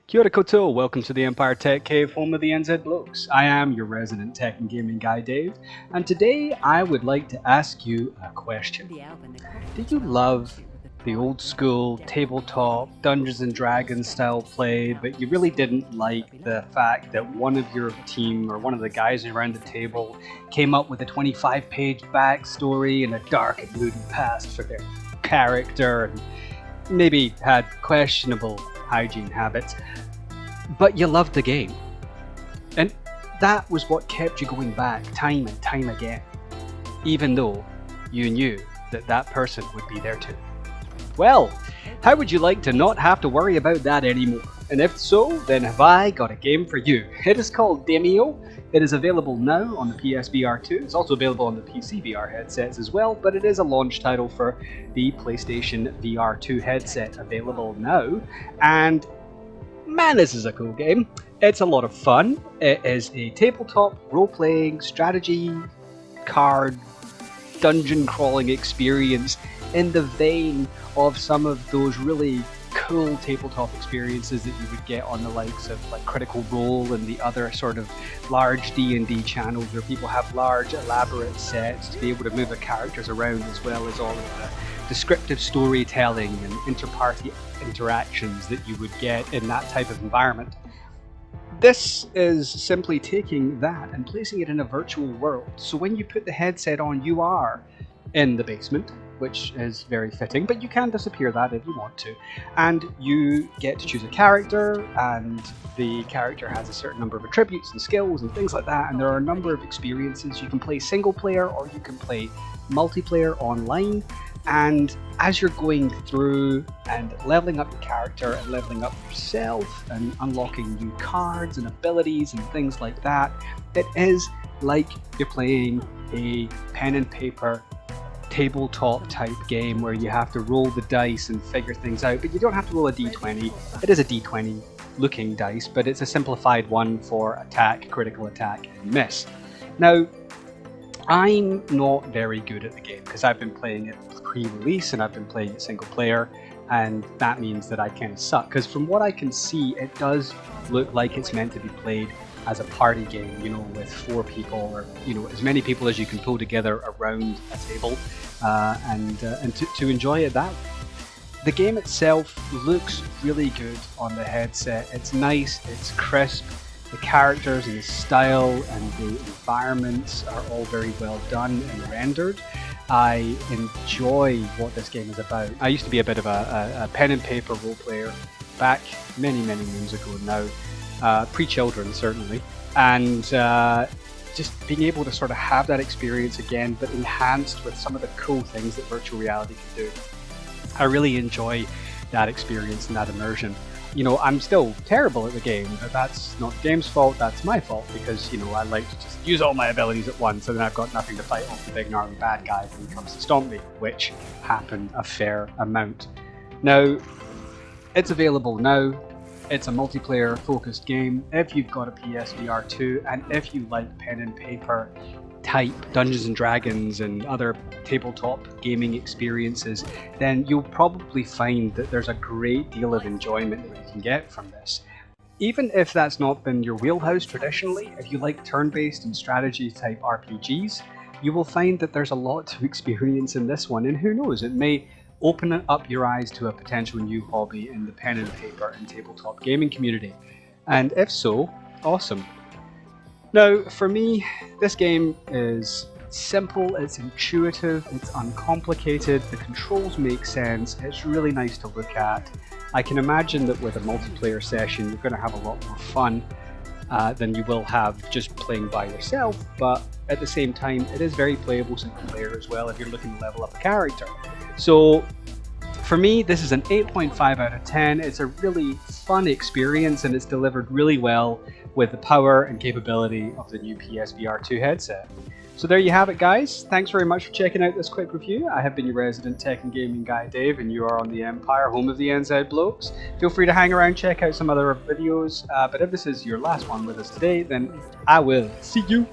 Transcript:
Kia ora koutou, welcome to the Empire Tech Cave, home of the NZ Blokes. I am your resident tech and gaming guy, Dave, and today I would like to ask you a question. Do you love the old school tabletop Dungeons and Dragons style play, but you really didn't like the fact that one of your team or one of the guys around the table came up with a 25-page backstory and a dark and moody past for their character and maybe had questionable hygiene habits, but you loved the game. And that was what kept you going back time and time again, even though you knew that that person would be there too. Well, how would you like to not have to worry about that anymore? And if so, then have I got a game for you. It is called Demeo. It is available now on the PSVR2. It's also available on the PC VR headsets as well, but it is a launch title for the PlayStation VR2 headset, available now. And man, this is a cool game. It's a lot of fun. It is a tabletop role-playing strategy card dungeon crawling experience in the vein of some of those really cool tabletop experiences that you would get on the likes of like Critical Role and the other sort of large D&D channels where people have large elaborate sets to be able to move their characters around, as well as all of the descriptive storytelling and inter-party interactions that you would get in that type of environment. This is simply taking that and placing it in a virtual world. So when you put the headset on, you are in the basement, which is very fitting, but you can disappear that if you want to. And you get to choose a character, and the character has a certain number of attributes and skills and things like that, and there are a number of experiences. You can play single player or you can play multiplayer online. And as you're going through and leveling up your character and leveling up yourself and unlocking new cards and abilities and things like that, it is like you're playing a pen and paper tabletop type game where you have to roll the dice and figure things out, but you don't have to roll a d20. It is a d20 looking dice, but it's a simplified one for attack, critical attack, and miss. Now, I'm not very good at the game because I've been playing it pre-release and I've been playing it single player, and that means that I kind of suck, because from what I can see, it does look like it's meant to be played as a party game, you know, with 4 people, or you know, as many people as you can pull together around a table, and to enjoy it that way. The game itself looks really good on the headset. It's nice, it's crisp, the characters and the style and the environments are all very well done and rendered. I enjoy what this game is about. I used to be a bit of a pen and paper role player back many moons ago now, pre-children certainly, and just being able to sort of have that experience again, but enhanced with some of the cool things that virtual reality can do. I really enjoy that experience and that immersion. You know, I'm still terrible at the game, but that's not the game's fault, that's my fault, because, you know, I like to just use all my abilities at once, and then I've got nothing to fight off the big gnarly bad guy when he comes to stomp me, which happen a fair amount. Now, it's available now. It's a multiplayer focused game. If you've got a PSVR2 and if you like pen and paper type Dungeons and Dragons and other tabletop gaming experiences, then you'll probably find that there's a great deal of enjoyment that you can get from this. Even if that's not been your wheelhouse traditionally, if you like turn-based and strategy type RPGs, you will find that there's a lot to experience in this one, and who knows, it may open up your eyes to a potential new hobby in the pen and paper and tabletop gaming community. And if so, awesome. Now, for me, this game is simple, it's intuitive, it's uncomplicated, the controls make sense, it's really nice to look at. I can imagine that with a multiplayer session you're going to have a lot more fun than you will have just playing by yourself, but at the same time it is very playable single player as well if you're looking to level up a character. So for me, this is an 8.5 out of 10. It's a really fun experience and it's delivered really well with the power and capability of the new PSVR2 headset. So there you have it, guys. Thanks very much for checking out this quick review. I have been your resident tech and gaming guy, Dave, and you are on the Empire, home of the NZ Blokes. Feel free to hang around, check out some other videos, but if this is your last one with us today, then I will see you